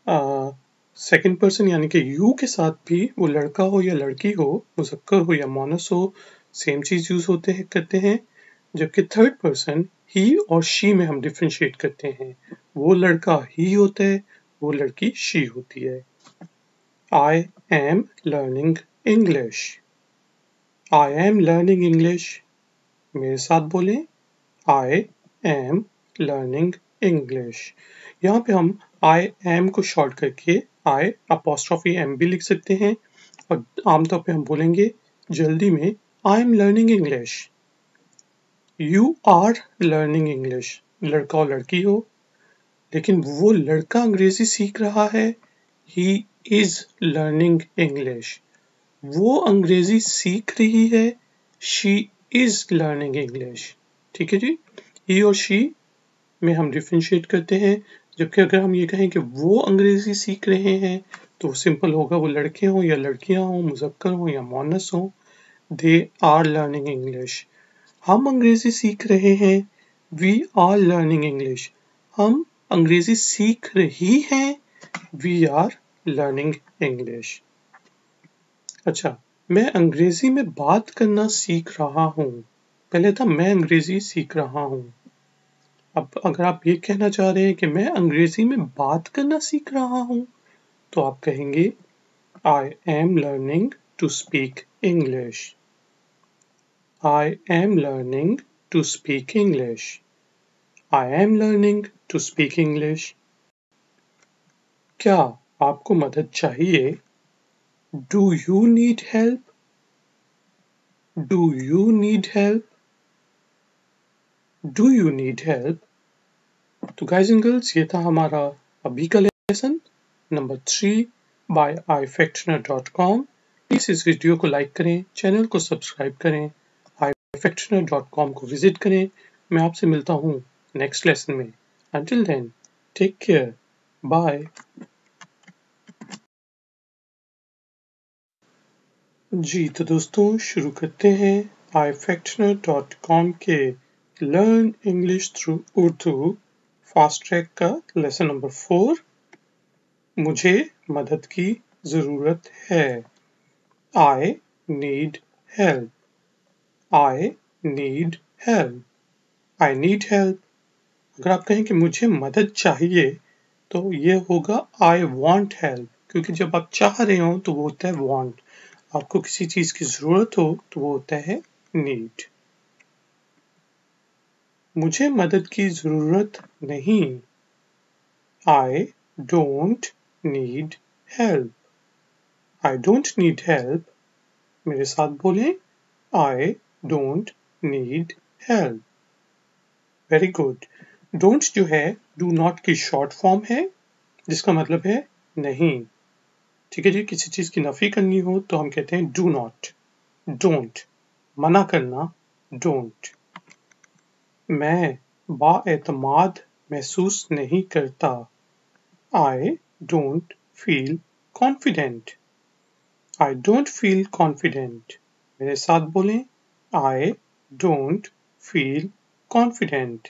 Second person यानी कि you के साथ भी वो लड़का हो या लड़की हो, मुज़क्कर हो या मुअन्नस हो, सेम चीज यूज करते हैं। जबकि थर्ड पर्सन ही और शी में हम डिफरेंशिएट करते हैं। वो लड़का ही होता है, वो लड़की शी होती है। I am learning English. I am learning English. मेरे साथ बोलें, I am learning English. यहाँ पे हम I am को शॉर्ट करके I apostrophe M भी लिख सकते हैं और आमतौर पे हम बोलेंगे जल्दी में I am learning English. You are learning English. लड़का और लड़की हो, लेकिन वो लड़का अंग्रेजी सीख रहा है। He is learning English. वो अंग्रेजी सीख रही है। She is learning English. ठीक है जी, he और she में हम डिफरेंशिएट करते हैं। जबकि अगर हम ये कहें कि वो अंग्रेजी सीख रहे हैं तो सिंपल होगा, वो लड़के हों या लड़कियां हों, मुज़क्कर हों या मुअन्नस हों, they are learning English. हम अंग्रेजी सीख रहे हैं, we are learning English. हम अंग्रेजी सीख रही हैं, we are learning English. अच्छा, मैं अंग्रेजी में बात करना सीख रहा हूँ। पहले था मैं अंग्रेजी सीख रहा हूँ। अब अगर आप ये कहना चाह रहे हैं कि मैं अंग्रेजी में बात करना सीख रहा हूँ, तो आप कहेंगे I am learning to speak English. I am learning to speak English. I am learning to speak English. क्या आपको मदद चाहिए? Do you need help? Do you need help? Do you need help? तो गाइज एंड गर्ल्स, ये था हमारा अभी का lesson number 3 by ifactioner.com. Please इस वीडियो को लाइक करें, चैनल को सब्सक्राइब करें, ifactioner.com को विजिट करें। मैं आपसे मिलता हूँ नेक्स्ट लेसन में। Until then, take care, bye. जी तो दोस्तों, शुरू करते हैं ifactioner.com के learn English through Urdu fast track का लेसन नंबर 4। मुझे मदद की जरूरत है। I need help. I need help. I need help. अगर आप कहें कि मुझे मदद चाहिए तो ये होगा I want help, क्योंकि जब आप चाह रहे हो तो वो होता है want, आपको किसी चीज की जरूरत हो तो वो होता है need. मुझे मदद की जरूरत नहीं। I don't need help. I don't need help. मेरे साथ बोलें, I don't need help. Very good. Don't जो है do not की short form है, जिसका मतलब है नहीं। ठीक है जी, किसी चीज की नफी करनी हो तो हम कहते हैं do not. Don't मना करना, don't. मैं बाएतमाद महसूस नहीं करता। I don't feel confident. I don't feel confident. मेरे साथ बोलें, I don't feel confident.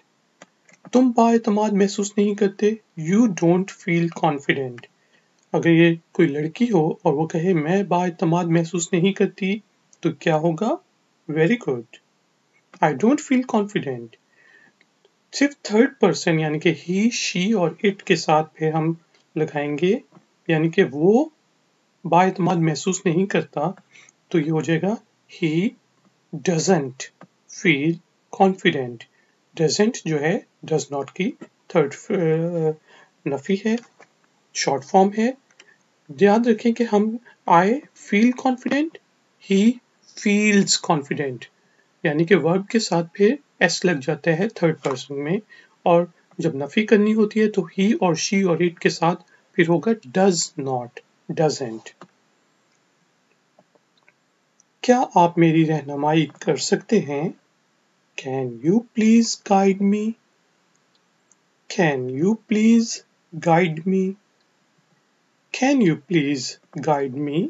तुम बाएतमाद महसूस नहीं करते, You don't feel confident. अगर ये कोई लड़की हो और वो कहे मैं बाएतमाद महसूस नहीं करती, तो क्या होगा? Very good. I don't feel confident. सिर्फ थर्ड पर्सन यानी कि ही, शी और इट के साथ फिर हम लगाएंगे, यानी कि वो बाएतमाद महसूस नहीं करता, तो ये हो जाएगा he doesn't feel confident. doesn't जो है does not की थर्ड नफी है, शॉर्ट फॉर्म है। याद रखें कि हम I feel confident, he feels confident, यानी कि वर्ब के साथ फिर s लग जाता है थर्ड पर्सन में, और जब नफी करनी होती है तो he और she और it के साथ फिर होगा does not, doesn't. क्या आप मेरी रहनुमाई कर सकते हैं? Can you please guide me? Can you please guide me? Can you please guide me?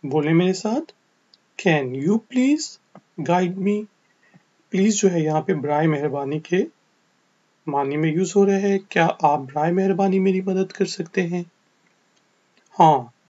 बोले मेरे साथ, Can you please guide me? Please जो है यहाँ पे बराए मेहरबानी के मानी में यूज हो रहा है। क्या आप बराए मेहरबानी मेरी मदद कर सकते हैं? हाँ,